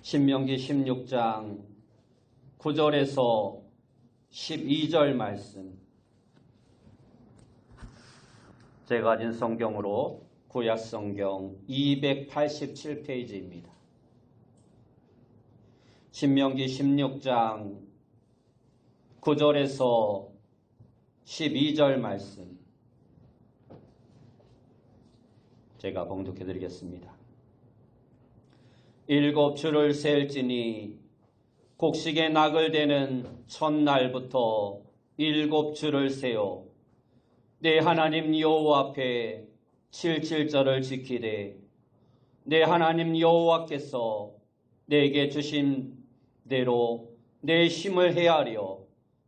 신명기 16장 9절에서 12절 말씀, 제가 가진 성경으로 구약성경 287페이지입니다. 신명기 16장 9절에서 12절 말씀, 제가 봉독해 드리겠습니다. 7 주를 셀지니 곡식의 낙을 대는 첫날부터 7 주를 세어 내 하나님 여호와 앞에 77절을 지키되 내 하나님 여호와께서 내게 주신 대로 내 힘을 헤아려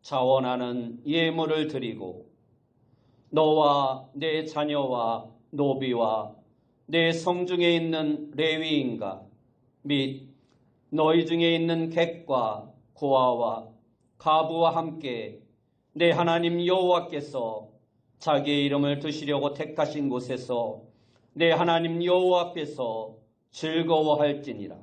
자원하는 예물을 드리고 너와 내 자녀와 노비와 내 성중에 있는 레위인과 및 너희 중에 있는 객과 고아와 가부와 함께 내 하나님 여호와께서 자기의 이름을 두시려고 택하신 곳에서 내 하나님 여호와 앞에서 즐거워할지니라.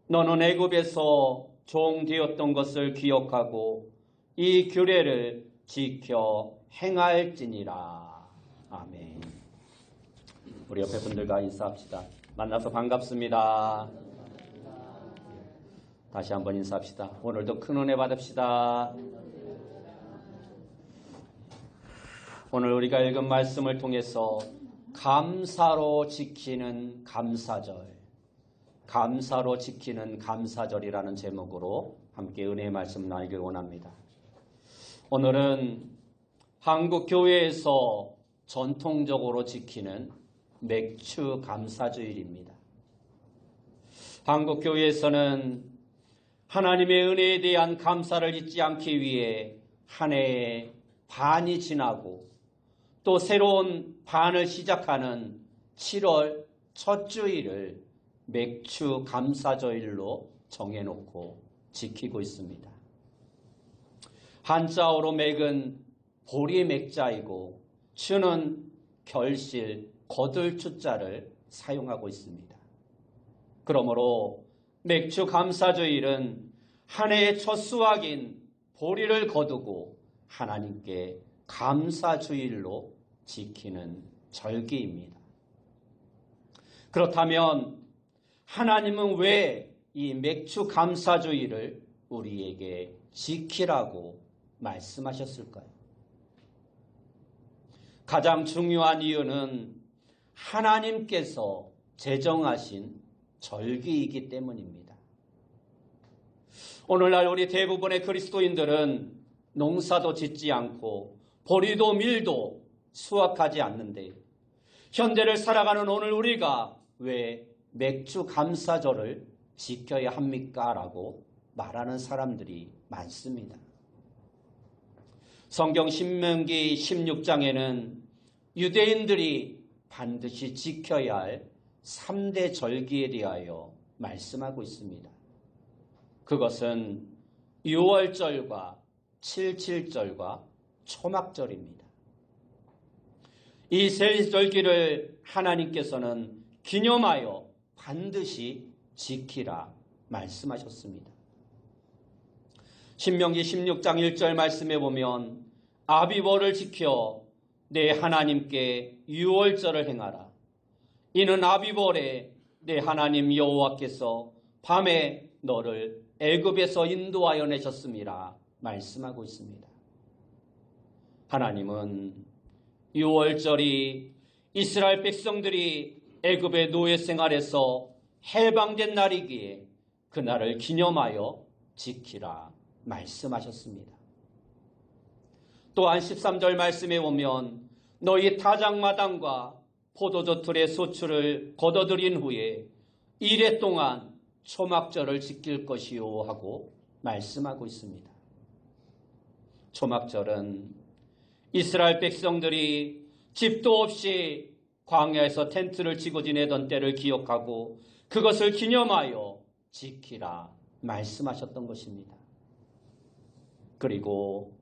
너는 애굽에서 종 되었던 것을 기억하고 이 규례를 지켜 행할지니라. 아멘. 우리 옆에 분들과 인사합시다. 만나서 반갑습니다. 다시 한번 인사합시다. 오늘도 큰 은혜 받읍시다. 오늘 우리가 읽은 말씀을 통해서 감사로 지키는 감사절, 감사로 지키는 감사절이라는 제목으로 함께 은혜의 말씀 나누길 원합니다. 오늘은 한국 교회에서 전통적으로 지키는 맥주 감사주일입니다. 한국 교회에서는 하나님의 은혜에 대한 감사를 잊지 않기 위해 한 해에 반이 지나고 또 새로운 반을 시작하는 7월 첫 주일을 맥주 감사주일로 정해놓고 지키고 있습니다. 한자어로 맥은 보리 맥자이고 추는 결실, 거둘 추자를 사용하고 있습니다. 그러므로 맥주 감사주일은 한 해의 첫 수확인 보리를 거두고 하나님께 감사주일로 지키는 절기입니다. 그렇다면 하나님은 왜 이 맥주 감사주일을 우리에게 지키라고 말씀하셨을까요? 가장 중요한 이유는 하나님께서 제정하신 절기이기 때문입니다. 오늘날 우리 대부분의 그리스도인들은 농사도 짓지 않고 보리도 밀도 수확하지 않는데 현대를 살아가는 오늘 우리가 왜 맥주 감사절을 지켜야 합니까? 라고 말하는 사람들이 많습니다. 성경 신명기 16장에는 유대인들이 반드시 지켜야 할 3대 절기에 대하여 말씀하고 있습니다. 그것은 유월절과 칠칠절과 초막절입니다. 이 세 절기를 하나님께서는 기념하여 반드시 지키라 말씀하셨습니다. 신명기 16장 1절 말씀에 보면 아비월을 지켜 내 하나님께 유월절을 행하라. 이는 아비월에 내 하나님 여호와께서 밤에 너를 애굽에서 인도하여 내셨음이라 말씀하고 있습니다. 하나님은 유월절이 이스라엘 백성들이 애굽의 노예 생활에서 해방된 날이기에 그날을 기념하여 지키라 말씀하셨습니다. 또한 13절 말씀에 보면 너희 타작마당과 포도주 틀의 소출을 걷어들인 후에 1회 동안 초막절을 지킬 것이요 하고 말씀하고 있습니다. 초막절은 이스라엘 백성들이 집도 없이 광야에서 텐트를 치고 지내던 때를 기억하고 그것을 기념하여 지키라 말씀하셨던 것입니다. 그리고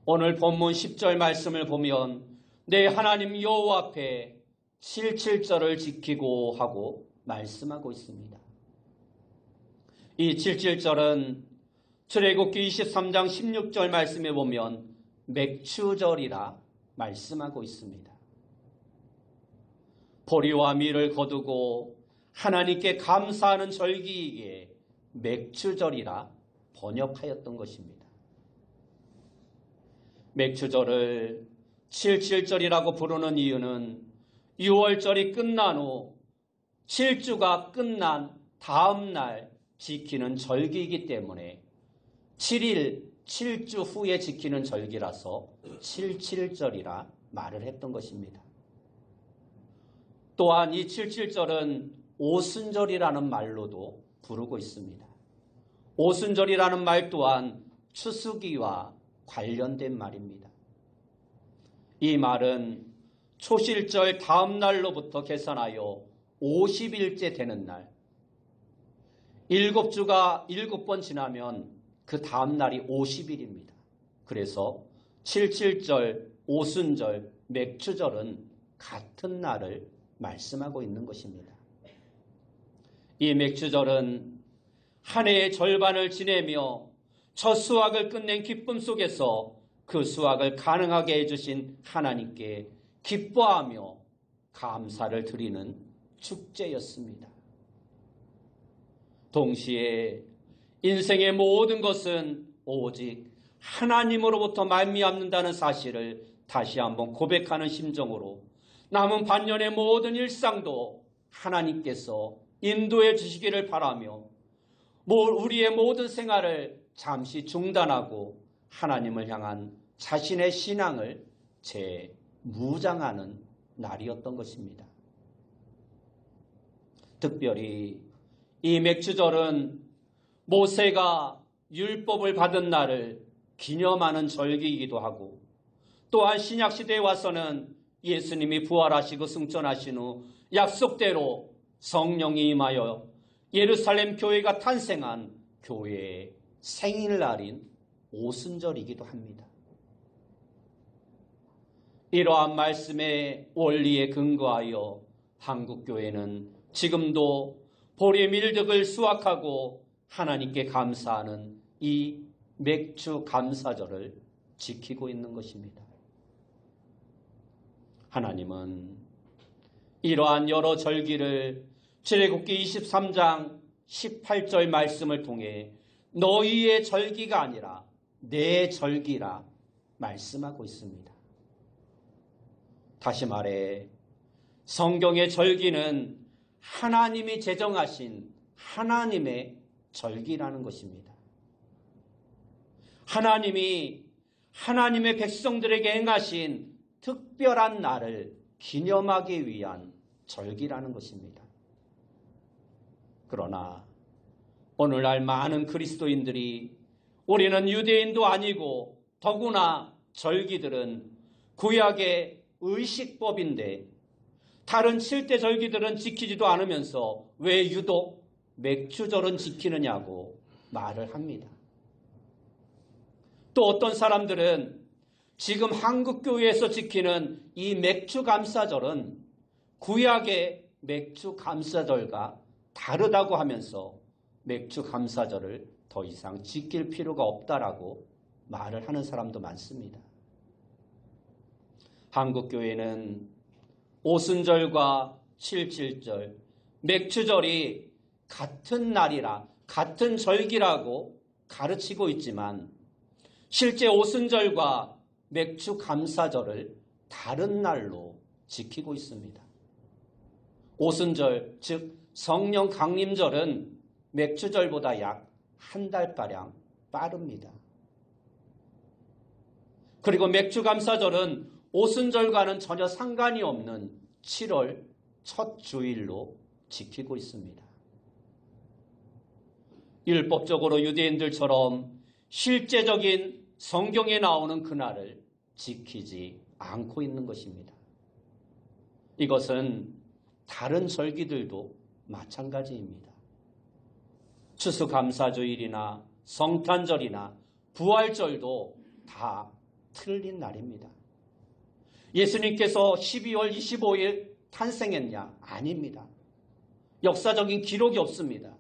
오늘 본문 10절 말씀을 보면 내 하나님 여호와 앞에 77절을 지키고 하고 말씀하고 있습니다. 이 77절은 출애굽기 23장 16절 말씀에 보면 맥추절이라 말씀하고 있습니다. 보리와 밀을 거두고 하나님께 감사하는 절기이기에 맥추절이라 번역하였던 것입니다. 맥추절을 77절이라고 부르는 이유는 6월절이 끝난 후 7주가 끝난 다음 날 지키는 절기이기 때문에 7일, 7주 후에 지키는 절기라서 77절이라 말을 했던 것입니다. 또한 이 77절은 오순절이라는 말로도 부르고 있습니다. 오순절이라는 말 또한 추수기와 관련된 말입니다. 이 말은 초실절 다음 날로부터 계산하여 50일째 되는 날, 7주가 7번 지나면 그 다음 날이 50일입니다. 그래서 77절, 오순절, 맥추절은 같은 날을 말씀하고 있는 것입니다. 이 맥추절은 한 해의 절반을 지내며 첫 수확을 끝낸 기쁨 속에서 그 수확을 가능하게 해주신 하나님께 기뻐하며 감사를 드리는 축제였습니다. 동시에 인생의 모든 것은 오직 하나님으로부터 말미암는다는 사실을 다시 한번 고백하는 심정으로 남은 반년의 모든 일상도 하나님께서 인도해 주시기를 바라며 우리의 모든 생활을 잠시 중단하고 하나님을 향한 자신의 신앙을 재무장하는 날이었던 것입니다. 특별히 이 맥추절은 모세가 율법을 받은 날을 기념하는 절기이기도 하고 또한 신약시대에 와서는 예수님이 부활하시고 승천하신 후 약속대로 성령이 임하여 예루살렘 교회가 탄생한 교회의 생일날인 오순절이기도 합니다. 이러한 말씀의 원리에 근거하여 한국교회는 지금도 보리 밀득을 수확하고 하나님께 감사하는 이 맥추 감사절을 지키고 있는 것입니다. 하나님은 이러한 여러 절기를 출애굽기 23장 18절 말씀을 통해 너희의 절기가 아니라 내 절기라 말씀하고 있습니다. 다시 말해 성경의 절기는 하나님이 제정하신 하나님의 절기라는 것입니다. 하나님이 하나님의 백성들에게 행하신 특별한 날을 기념하기 위한 절기라는 것입니다. 그러나 오늘날 많은 그리스도인들이 우리는 유대인도 아니고 더구나 절기들은 구약의 의식법인데 다른 7대 절기들은 지키지도 않으면서 왜 유독 맥추절은 지키느냐고 말을 합니다. 또 어떤 사람들은 지금 한국교회에서 지키는 이 맥추감사절은 구약의 맥추감사절과 다르다고 하면서 맥추감사절을 더 이상 지킬 필요가 없다라고 말을 하는 사람도 많습니다. 한국교회는 오순절과 77절, 맥추절이 같은 날이라 같은 절기라고 가르치고 있지만 실제 오순절과 맥추감사절을 다른 날로 지키고 있습니다. 오순절, 즉 성령 강림절은 맥추절보다 약 한 달가량 빠릅니다. 그리고 맥추감사절은 오순절과는 전혀 상관이 없는 7월 첫 주일로 지키고 있습니다. 율법적으로 유대인들처럼 실제적인 성경에 나오는 그날을 지키지 않고 있는 것입니다. 이것은 다른 절기들도 마찬가지입니다. 추수감사주일이나 성탄절이나 부활절도 다 틀린 날입니다. 예수님께서 12월 25일 탄생했냐? 아닙니다. 역사적인 기록이 없습니다.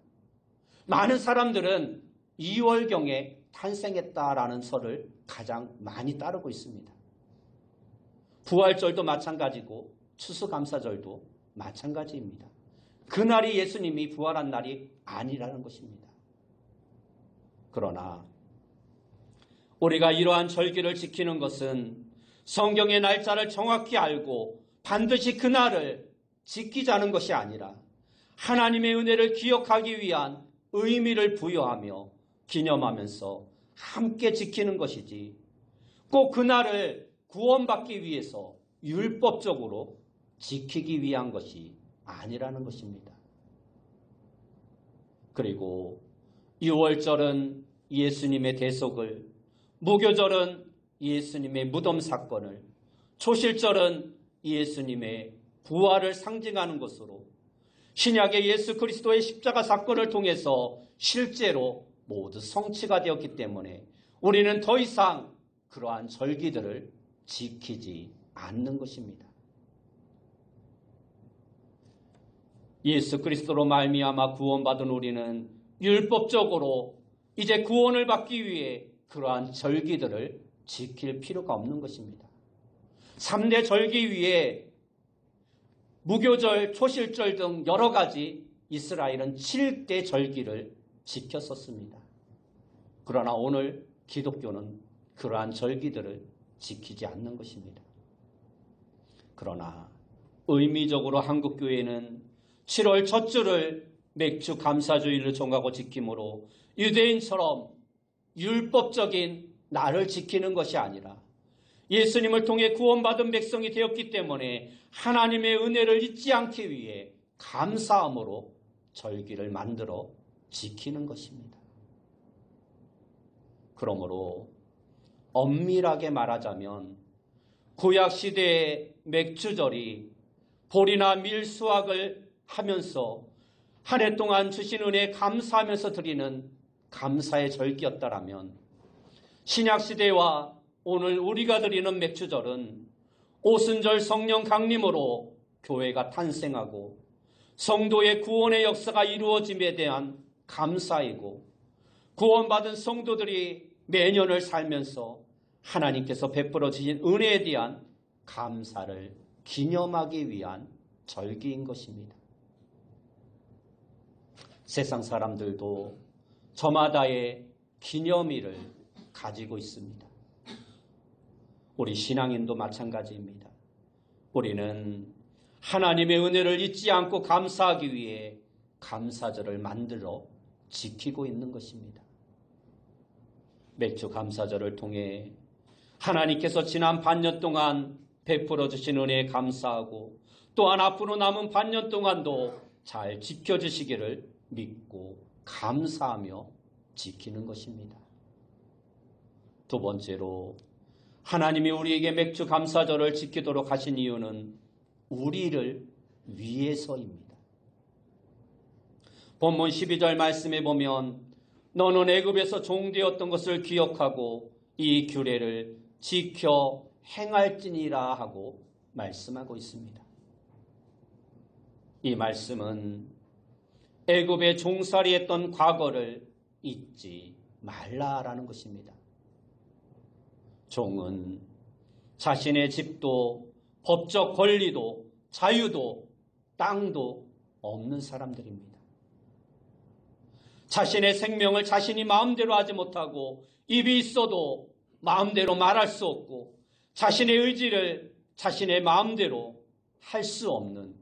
많은 사람들은 2월경에 탄생했다라는 설을 가장 많이 따르고 있습니다. 부활절도 마찬가지고 추수감사절도 마찬가지입니다. 그날이 예수님이 부활한 날이 아니라는 것입니다. 그러나 우리가 이러한 절기를 지키는 것은 성경의 날짜를 정확히 알고 반드시 그날을 지키자는 것이 아니라 하나님의 은혜를 기억하기 위한 의미를 부여하며 기념하면서 함께 지키는 것이지 꼭 그날을 구원받기 위해서 율법적으로 지키기 위한 것이 아니라는 것입니다. 그리고 유월절은 예수님의 대속을, 무교절은 예수님의 무덤 사건을, 초실절은 예수님의 부활을 상징하는 것으로 신약의 예수 그리스도의 십자가 사건을 통해서 실제로 모두 성취가 되었기 때문에 우리는 더 이상 그러한 절기들을 지키지 않는 것입니다. 예수 그리스도로 말미암아 구원받은 우리는 율법적으로 이제 구원을 받기 위해 그러한 절기들을 지킬 필요가 없는 것입니다. 3대 절기 위에 무교절, 초실절 등 여러 가지 이스라엘은 7대 절기를 지켰었습니다. 그러나 오늘 기독교는 그러한 절기들을 지키지 않는 것입니다. 그러나 의미적으로 한국교회는 7월 첫 주를 맥주 감사주일로 정하고 지킴으로 유대인처럼 율법적인 날을 지키는 것이 아니라 예수님을 통해 구원받은 백성이 되었기 때문에 하나님의 은혜를 잊지 않기 위해 감사함으로 절기를 만들어 지키는 것입니다. 그러므로 엄밀하게 말하자면 구약시대의 맥주절이 보리나 밀 수확을 하면서 한 해 동안 주신 은혜에 감사하면서 드리는 감사의 절기였다라면 신약시대와 오늘 우리가 드리는 맥주절은 오순절 성령 강림으로 교회가 탄생하고 성도의 구원의 역사가 이루어짐에 대한 감사이고 구원받은 성도들이 매년을 살면서 하나님께서 베풀어 주신 은혜에 대한 감사를 기념하기 위한 절기인 것입니다. 세상 사람들도 저마다의 기념일을 가지고 있습니다. 우리 신앙인도 마찬가지입니다. 우리는 하나님의 은혜를 잊지 않고 감사하기 위해 감사절을 만들어 지키고 있는 것입니다. 맥주 감사절을 통해 하나님께서 지난 반년 동안 베풀어 주신 은혜에 감사하고 또한 앞으로 남은 반년 동안도 잘 지켜주시기를 믿고 감사하며 지키는 것입니다. 두 번째로 하나님이 우리에게 맥주 감사절을 지키도록 하신 이유는 우리를 위해서입니다. 본문 12절 말씀에 보면 너는 애굽에서 종되었던 것을 기억하고 이 규례를 지켜 행할지니라 하고 말씀하고 있습니다. 이 말씀은 애굽에 종살이했던 과거를 잊지 말라라는 것입니다. 종은 자신의 집도 법적 권리도 자유도 땅도 없는 사람들입니다. 자신의 생명을 자신이 마음대로 하지 못하고 입이 있어도 마음대로 말할 수 없고 자신의 의지를 자신의 마음대로 할 수 없는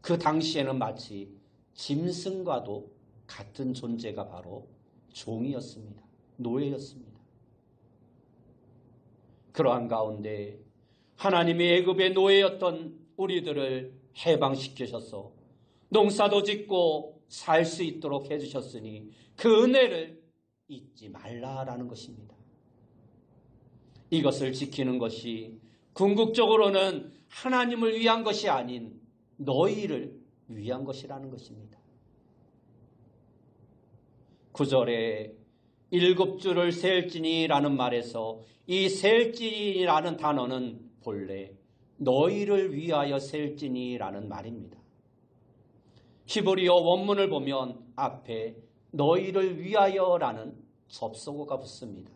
그 당시에는 마치 짐승과도 같은 존재가 바로 종이었습니다. 노예였습니다. 그러한 가운데 하나님이 애굽의 노예였던 우리들을 해방시키셔서 농사도 짓고 살 수 있도록 해주셨으니 그 은혜를 잊지 말라라는 것입니다. 이것을 지키는 것이 궁극적으로는 하나님을 위한 것이 아닌 너희를 위한 것이라는 것입니다. 9절에 일곱 주를 셀지니라는 말에서 이 셀지니라는 단어는 본래 너희를 위하여 셀지니라는 말입니다. 히브리어 원문을 보면 앞에 너희를 위하여라는 접속어가 붙습니다.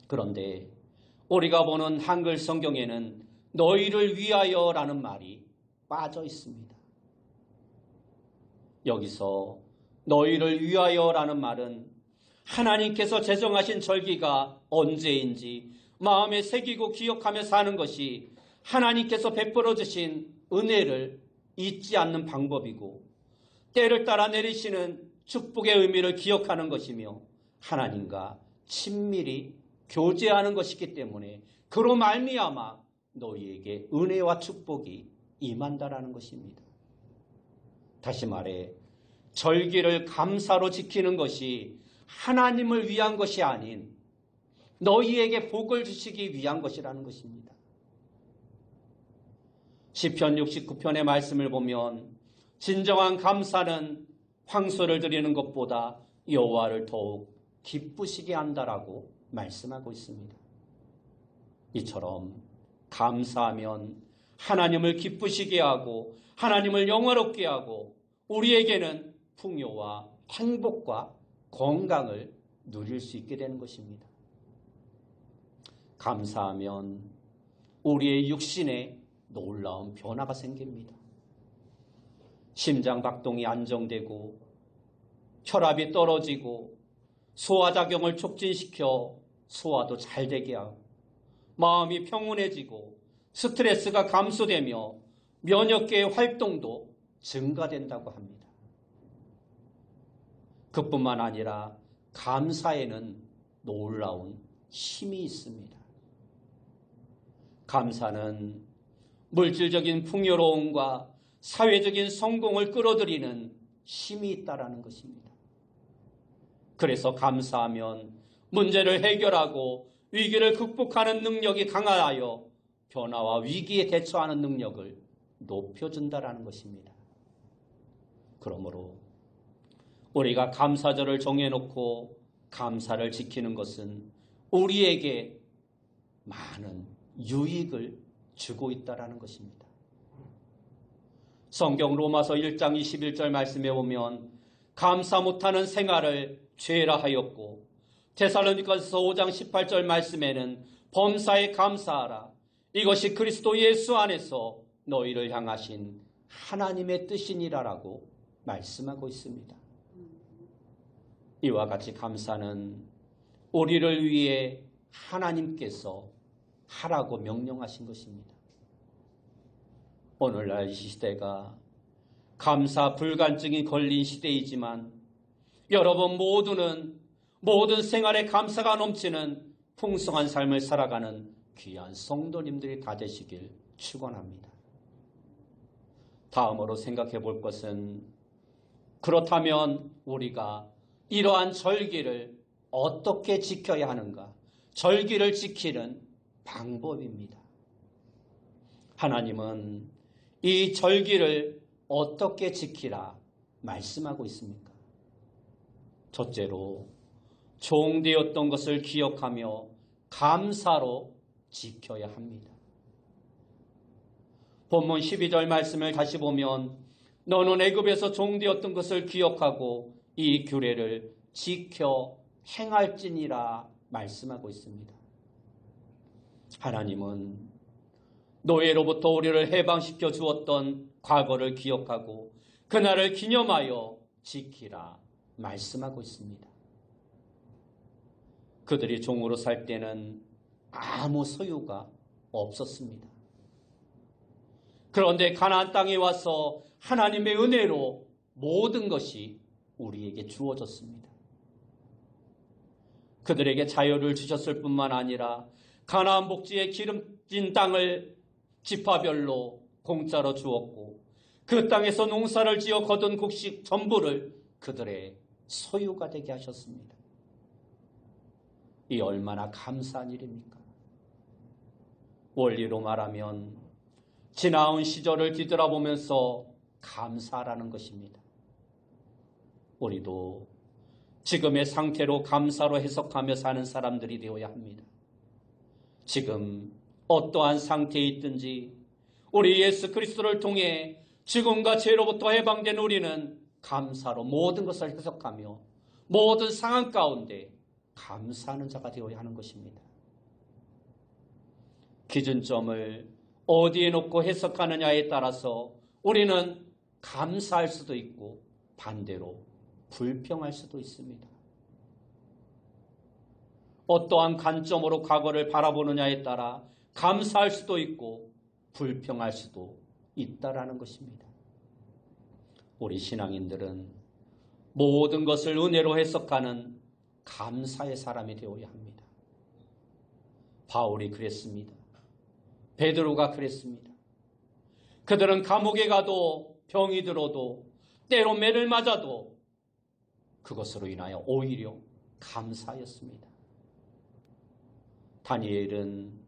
그런데 우리가 보는 한글 성경에는 너희를 위하여라는 말이 빠져 있습니다. 여기서 너희를 위하여라는 말은 하나님께서 제정하신 절기가 언제인지 마음에 새기고 기억하며 사는 것이 하나님께서 베풀어 주신 은혜를 잊지 않는 방법이고, 때를 따라 내리시는 축복의 의미를 기억하는 것이며 하나님과 친밀히 교제하는 것이기 때문에 그로 말미암아 너희에게 은혜와 축복이 임한다라는 것입니다. 다시 말해 절기를 감사로 지키는 것이 하나님을 위한 것이 아닌 너희에게 복을 주시기 위한 것이라는 것입니다. 시편 69편의 말씀을 보면 진정한 감사는 황소를 드리는 것보다 여호와를 더욱 기쁘시게 한다라고 말씀하고 있습니다. 이처럼 감사하면 하나님을 기쁘시게 하고 하나님을 영화롭게 하고 우리에게는 풍요와 행복과 건강을 누릴 수 있게 되는 것입니다. 감사하면 우리의 육신에 놀라운 변화가 생깁니다. 심장 박동이 안정되고 혈압이 떨어지고 소화작용을 촉진시켜 소화도 잘 되게 하고 마음이 평온해지고 스트레스가 감소되며 면역계의 활동도 증가된다고 합니다. 그뿐만 아니라 감사에는 놀라운 힘이 있습니다. 감사는 물질적인 풍요로움과 사회적인 성공을 끌어들이는 힘이 있다라는 것입니다. 그래서 감사하면 문제를 해결하고 위기를 극복하는 능력이 강화하여 변화와 위기에 대처하는 능력을 높여준다라는 것입니다. 그러므로 우리가 감사절을 정해놓고 감사를 지키는 것은 우리에게 많은 유익을 주고 있다라는 것입니다. 성경 로마서 1장 21절 말씀에 보면 감사 못하는 생활을 죄라 하였고, 데살로니가서 5장 18절 말씀에는 범사에 감사하라, 이것이 그리스도 예수 안에서 너희를 향하신 하나님의 뜻이니라라고 말씀하고 있습니다. 이와 같이 감사는 우리를 위해 하나님께서 하라고 명령하신 것입니다. 오늘날 이 시대가 감사 불감증이 걸린 시대이지만 여러분 모두는 모든 생활에 감사가 넘치는 풍성한 삶을 살아가는 귀한 성도님들이 다 되시길 축원합니다. 다음으로 생각해 볼 것은, 그렇다면 우리가 이러한 절기를 어떻게 지켜야 하는가? 절기를 지키는 방법입니다. 하나님은 이 절기를 어떻게 지키라 말씀하고 있습니까? 첫째로 종되었던 것을 기억하며 감사로 지켜야 합니다. 본문 12절 말씀을 다시 보면 너는 애굽에서 종되었던 것을 기억하고 이 규례를 지켜 행할지니라 말씀하고 있습니다. 하나님은 노예로부터 우리를 해방시켜 주었던 과거를 기억하고 그날을 기념하여 지키라 말씀하고 있습니다. 그들이 종으로 살 때는 아무 소유가 없었습니다. 그런데 가나안 땅에 와서 하나님의 은혜로 모든 것이 우리에게 주어졌습니다. 그들에게 자유를 주셨을 뿐만 아니라 가나안 복지의 기름진 땅을 지파별로 공짜로 주었고 그 땅에서 농사를 지어 거둔 곡식 전부를 그들의 소유가 되게 하셨습니다. 이 얼마나 감사한 일입니까? 원리로 말하면 지나온 시절을 뒤돌아보면서 감사라는 것입니다. 우리도 지금의 상태로 감사로 해석하며 사는 사람들이 되어야 합니다. 지금 어떠한 상태에 있든지 우리 예수 그리스도를 통해 죽음과 죄로부터 해방된 우리는 감사로 모든 것을 해석하며 모든 상황 가운데 감사하는 자가 되어야 하는 것입니다. 기준점을 어디에 놓고 해석하느냐에 따라서 우리는 감사할 수도 있고 반대로 불평할 수도 있습니다. 어떠한 관점으로 과거를 바라보느냐에 따라 감사할 수도 있고 불평할 수도 있다라는 것입니다. 우리 신앙인들은 모든 것을 은혜로 해석하는 감사의 사람이 되어야 합니다. 바울이 그랬습니다. 베드로가 그랬습니다. 그들은 감옥에 가도 병이 들어도 때로 매를 맞아도 그것으로 인하여 오히려 감사하였습니다. 다니엘은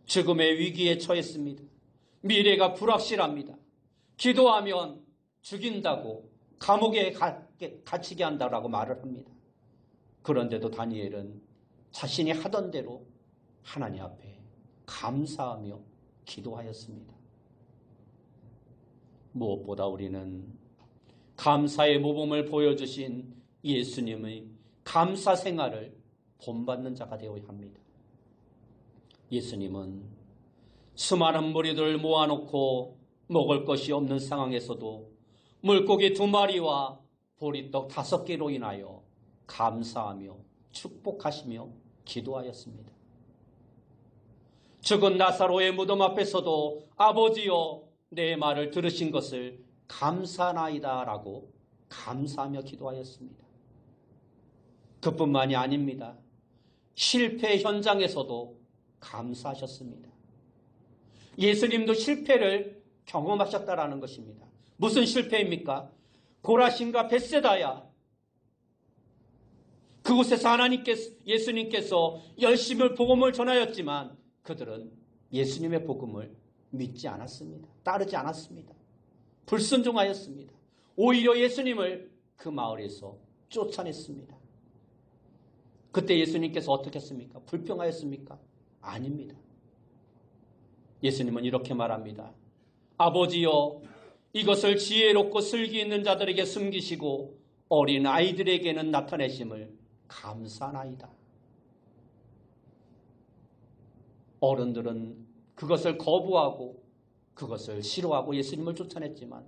죽음의 위기에 처했습니다. 미래가 불확실합니다. 기도하면 죽인다고 감옥에 갇히게 한다라고 말을 합니다. 그런데도 다니엘은 자신이 하던 대로 하나님 앞에 감사하며 기도하였습니다. 무엇보다 우리는 감사의 모범을 보여주신 예수님의 감사 생활을 본받는 자가 되어야 합니다. 예수님은 수많은 무리들을 모아놓고 먹을 것이 없는 상황에서도 물고기 2마리와 보리떡 5개로 인하여 감사하며 축복하시며 기도하였습니다. 죽은 나사로의 무덤 앞에서도 아버지여 내 말을 들으신 것을 감사나이다 라고 감사하며 기도하였습니다. 그뿐만이 아닙니다. 실패 현장에서도 감사하셨습니다. 예수님도 실패를 경험하셨다라는 것입니다. 무슨 실패입니까? 고라신과 벳세다야. 그곳에서 예수님께서 열심히 복음을 전하였지만 그들은 예수님의 복음을 믿지 않았습니다. 따르지 않았습니다. 불순종하였습니다. 오히려 예수님을 그 마을에서 쫓아냈습니다. 그때 예수님께서 어떻게 했습니까? 불평하였습니까? 아닙니다. 예수님은 이렇게 말합니다. 아버지여, 이것을 지혜롭고 슬기 있는 자들에게 숨기시고 어린 아이들에게는 나타내심을 감사나이다. 어른들은 그것을 거부하고 그것을 싫어하고 예수님을 쫓아냈지만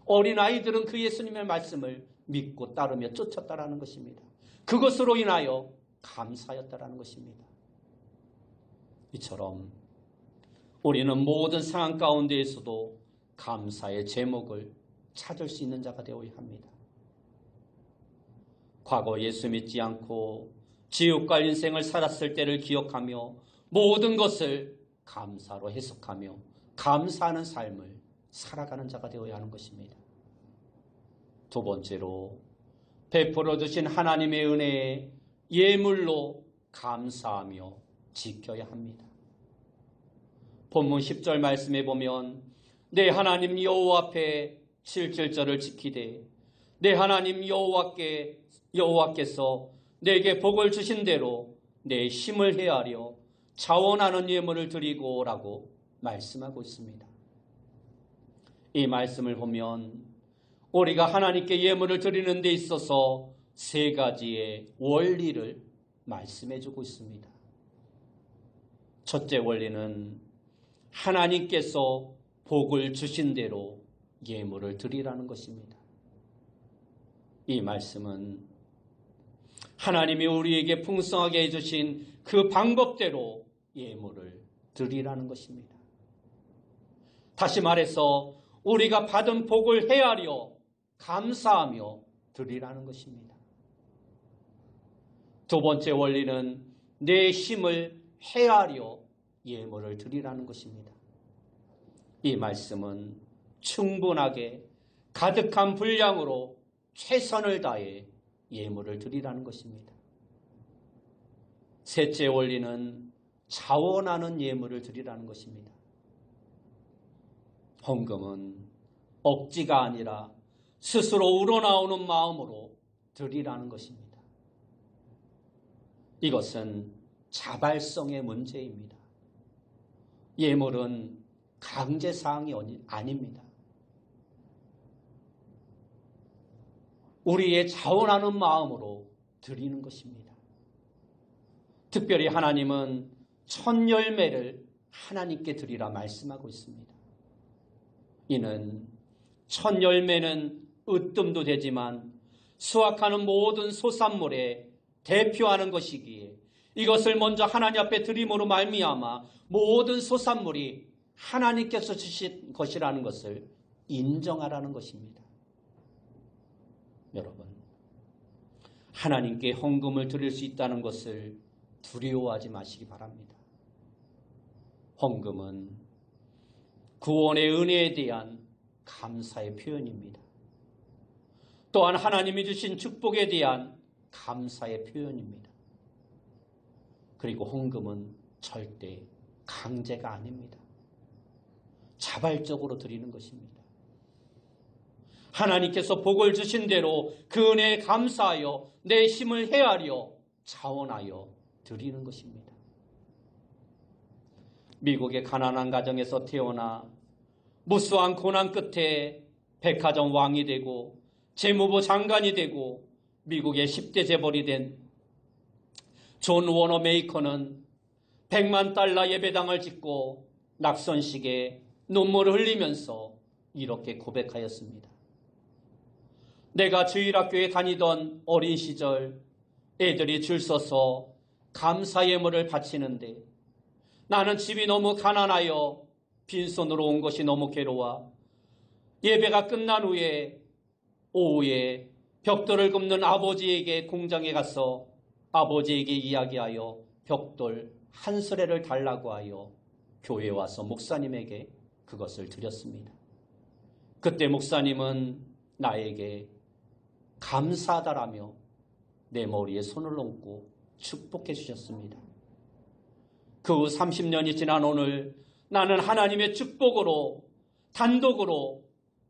어린 아이들은 그 예수님의 말씀을 믿고 따르며 쫓았다라는 것입니다. 그것으로 인하여 감사였다라는 것입니다. 이처럼 우리는 모든 상황 가운데에서도 감사의 제목을 찾을 수 있는 자가 되어야 합니다. 과거 예수 믿지 않고 지옥갈 인생을 살았을 때를 기억하며 모든 것을 감사로 해석하며 감사하는 삶을 살아가는 자가 되어야 하는 것입니다. 두 번째로 베풀어 주신 하나님의 은혜에 예물로 감사하며 지켜야 합니다. 본문 10절 말씀에 보면 내 하나님 여호와 앞에 7절을 지키되 내 하나님 여호와께서 내게 복을 주신 대로 내 힘을 헤아려 자원하는 예물을 드리고 라고 말씀하고 있습니다. 이 말씀을 보면 우리가 하나님께 예물을 드리는 데 있어서 3가지의 원리를 말씀해 주고 있습니다. 첫째 원리는 하나님께서 복을 주신 대로 예물을 드리라는 것입니다. 이 말씀은 하나님이 우리에게 풍성하게 해주신 그 방법대로 예물을 드리라는 것입니다. 다시 말해서 우리가 받은 복을 헤아려 감사하며 드리라는 것입니다. 두 번째 원리는 내 힘을 헤아려 예물을 드리라는 것입니다. 이 말씀은 충분하게 가득한 분량으로 최선을 다해 예물을 드리라는 것입니다. 셋째 원리는 자원하는 예물을 드리라는 것입니다. 헌금은 억지가 아니라 스스로 우러나오는 마음으로 드리라는 것입니다. 이것은 자발성의 문제입니다. 예물은 강제사항이 아닙니다. 우리의 자원하는 마음으로 드리는 것입니다. 특별히 하나님은 첫 열매를 하나님께 드리라 말씀하고 있습니다. 이는 첫 열매는 으뜸도 되지만 수확하는 모든 소산물에 대표하는 것이기에 이것을 먼저 하나님 앞에 드림으로 말미암아 모든 소산물이 하나님께서 주신 것이라는 것을 인정하라는 것입니다. 여러분, 하나님께 헌금을 드릴 수 있다는 것을 두려워하지 마시기 바랍니다. 헌금은 구원의 은혜에 대한 감사의 표현입니다. 또한 하나님이 주신 축복에 대한 감사의 표현입니다. 그리고 헌금은 절대 강제가 아닙니다. 자발적으로 드리는 것입니다. 하나님께서 복을 주신 대로 그 은혜에 감사하여 내 힘을 헤아려 자원하여 드리는 것입니다. 미국의 가난한 가정에서 태어나 무수한 고난 끝에 백화점 왕이 되고 재무부 장관이 되고 미국의 10대 재벌이 된 존 워너메이커는 100만 달러 예배당을 짓고 낙선식에 눈물을 흘리면서 이렇게 고백하였습니다. 내가 주일학교에 다니던 어린 시절 애들이 줄 서서 감사 예물을 바치는데 나는 집이 너무 가난하여 빈손으로 온 것이 너무 괴로워 예배가 끝난 후에 오후에 벽돌을 굽는 아버지에게 공장에 가서 아버지에게 이야기하여 벽돌 한 수레를 달라고 하여 교회에 와서 목사님에게 그것을 드렸습니다. 그때 목사님은 나에게 감사하다라며 내 머리에 손을 얹고 축복해 주셨습니다. 그 후 30년이 지난 오늘 나는 하나님의 축복으로 단독으로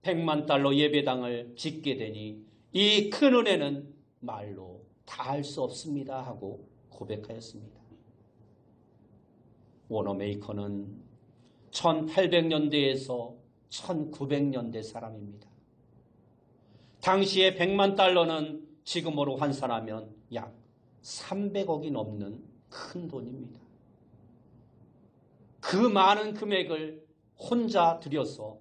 100만 달러 예배당을 짓게 되니 이 큰 은혜는 말로 다 할 수 없습니다 하고 고백하였습니다. 워너메이커는 1800년대에서 1900년대 사람입니다. 당시에 100만 달러는 지금으로 환산하면 약 300억이 넘는 큰 돈입니다. 그 많은 금액을 혼자 들여서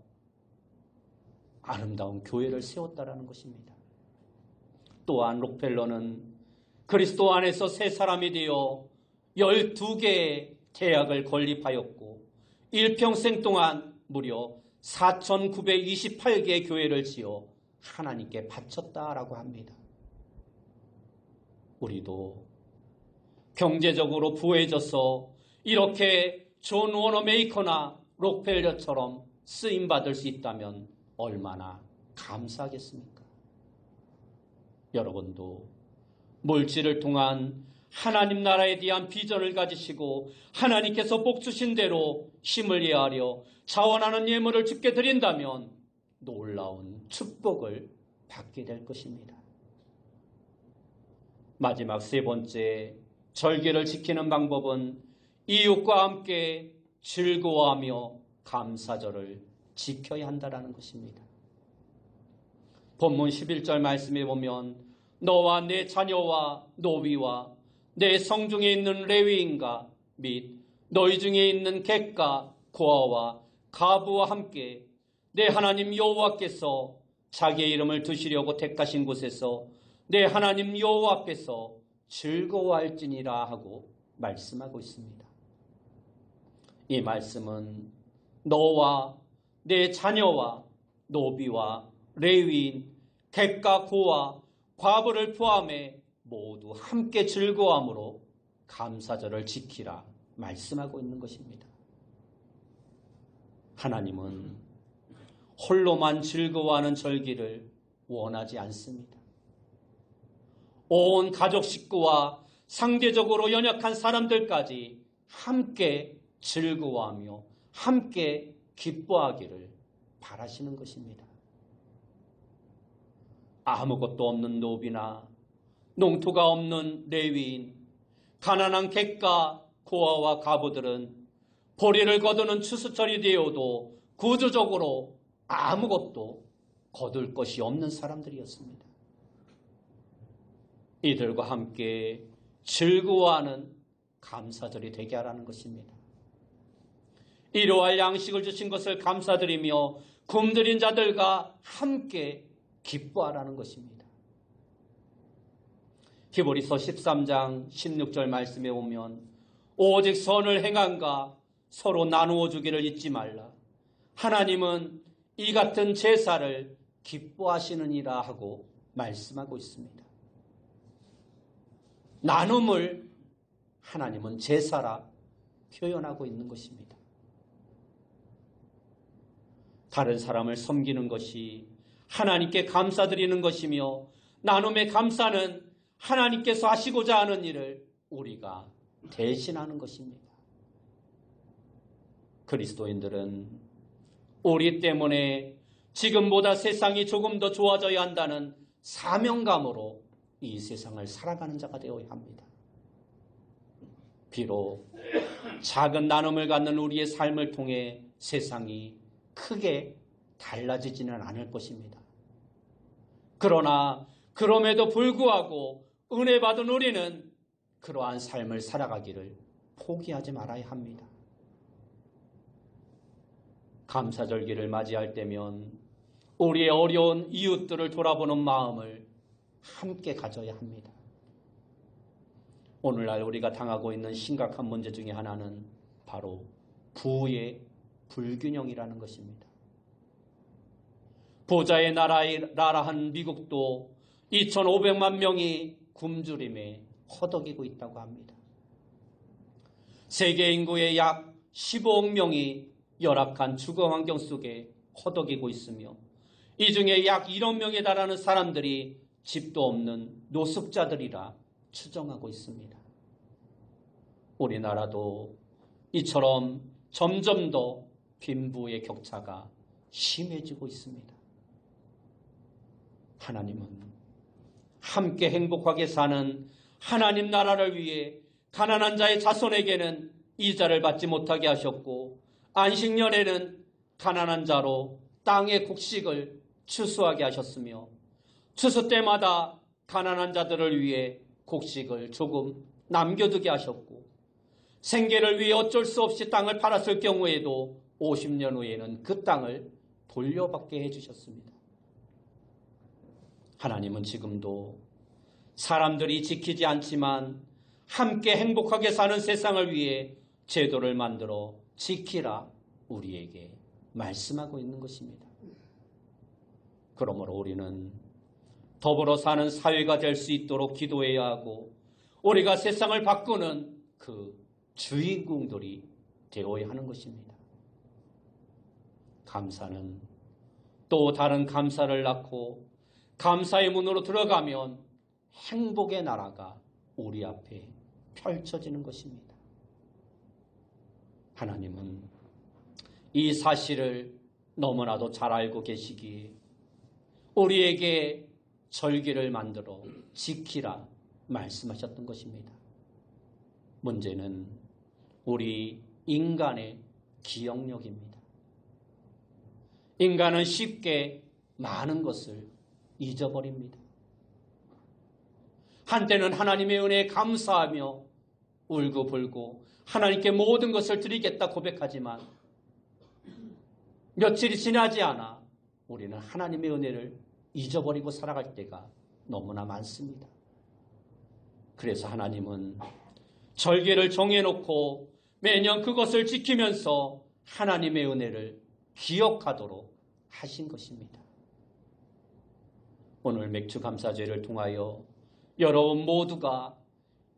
아름다운 교회를 세웠다라는 것입니다. 또한 록펠러는 그리스도 안에서 새 사람이 되어 12개의 대학을 건립하였고 일평생 동안 무려 4,928개의 교회를 지어 하나님께 바쳤다라고 합니다. 우리도 경제적으로 부해져서 이렇게 존 워너메이커나 록펠러처럼 쓰임받을 수 있다면 얼마나 감사하겠습니까? 여러분도 물질을 통한 하나님 나라에 대한 비전을 가지시고 하나님께서 복 주신 대로 힘을 예하려 자원하는 예물을 주께 드린다면 놀라운 축복을 받게 될 것입니다. 마지막 세 번째, 절개를 지키는 방법은 이웃과 함께 즐거워하며 감사절을 지켜야 한다는 것입니다. 본문 11절 말씀에 보면 너와 내 자녀와 노비와 내 성중에 있는 레위인과 및 너희 중에 있는 객과 고아와 가부와 함께 내 하나님 여호와께서 자기의 이름을 두시려고 택하신 곳에서 내 하나님 여호와 앞에서 즐거워할지니라 하고 말씀하고 있습니다. 이 말씀은 너와 내 자녀와 노비와 레위인, 객과 고아, 과부를 포함해 모두 함께 즐거워함으로 감사절을 지키라 말씀하고 있는 것입니다. 하나님은 홀로만 즐거워하는 절기를 원하지 않습니다. 온 가족 식구와 상대적으로 연약한 사람들까지 함께 즐거워하며 함께 기뻐하기를 바라시는 것입니다. 아무것도 없는 노비나 농토가 없는 레위인, 가난한 객과 고아와 가부들은 보리를 거두는 추수철이 되어도 구조적으로 아무것도 거둘 것이 없는 사람들이었습니다. 이들과 함께 즐거워하는 감사절이 되게 하라는 것입니다. 일용할 양식을 주신 것을 감사드리며 굶주린 자들과 함께 기뻐하라는 것입니다. 히브리서 13장 16절 말씀에 보면 오직 선을 행함과 서로 나누어 주기를 잊지 말라. 하나님은 이 같은 제사를 기뻐하시느니라 하고 말씀하고 있습니다. 나눔을 하나님은 제사라 표현하고 있는 것입니다. 다른 사람을 섬기는 것이 하나님께 감사드리는 것이며 나눔의 감사는 하나님께서 하시고자 하는 일을 우리가 대신하는 것입니다. 그리스도인들은 우리 때문에 지금보다 세상이 조금 더 좋아져야 한다는 사명감으로 이 세상을 살아가는 자가 되어야 합니다. 비록 작은 나눔을 갖는 우리의 삶을 통해 세상이 크게 달라지지는 않을 것입니다. 그러나 그럼에도 불구하고 은혜 받은 우리는 그러한 삶을 살아가기를 포기하지 말아야 합니다. 감사절기를 맞이할 때면 우리의 어려운 이웃들을 돌아보는 마음을 함께 가져야 합니다. 오늘날 우리가 당하고 있는 심각한 문제 중에 하나는 바로 부의 불균형이라는 것입니다. 부자의 나라라 한 미국도 2,500만 명이 굶주림에 허덕이고 있다고 합니다. 세계 인구의 약 15억 명이 열악한 주거 환경 속에 허덕이고 있으며 이 중에 약 1억 명에 달하는 사람들이 집도 없는 노숙자들이라 추정하고 있습니다. 우리나라도 이처럼 점점 더 빈부의 격차가 심해지고 있습니다. 하나님은 함께 행복하게 사는 하나님 나라를 위해 가난한 자의 자손에게는 이자를 받지 못하게 하셨고 안식년에는 가난한 자로 땅의 곡식을 추수하게 하셨으며 추수 때마다 가난한 자들을 위해 곡식을 조금 남겨두게 하셨고 생계를 위해 어쩔 수 없이 땅을 팔았을 경우에도 50년 후에는 그 땅을 돌려받게 해주셨습니다. 하나님은 지금도 사람들이 지키지 않지만 함께 행복하게 사는 세상을 위해 제도를 만들어 지키라 우리에게 말씀하고 있는 것입니다. 그러므로 우리는 더불어 사는 사회가 될 수 있도록 기도해야 하고 우리가 세상을 바꾸는 그 주인공들이 되어야 하는 것입니다. 감사는 또 다른 감사를 낳고 감사의 문으로 들어가면 행복의 나라가 우리 앞에 펼쳐지는 것입니다. 하나님은 이 사실을 너무나도 잘 알고 계시기에 우리에게 절기를 만들어 지키라 말씀하셨던 것입니다. 문제는 우리 인간의 기억력입니다. 인간은 쉽게 많은 것을 잊어버립니다. 한때는 하나님의 은혜에 감사하며 울고불고 하나님께 모든 것을 드리겠다 고백하지만 며칠이 지나지 않아 우리는 하나님의 은혜를 잊어버리고 살아갈 때가 너무나 많습니다. 그래서 하나님은 절기를 정해놓고 매년 그것을 지키면서 하나님의 은혜를 기억하도록 하신 것입니다. 오늘 맥주감사제를 통하여 여러분 모두가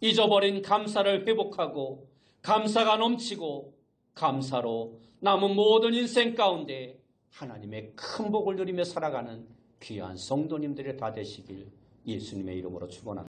잊어버린 감사를 회복하고 감사가 넘치고 감사로 남은 모든 인생 가운데 하나님의 큰 복을 누리며 살아가는 귀한 성도님들이 다 되시길 예수님의 이름으로 축원합니다.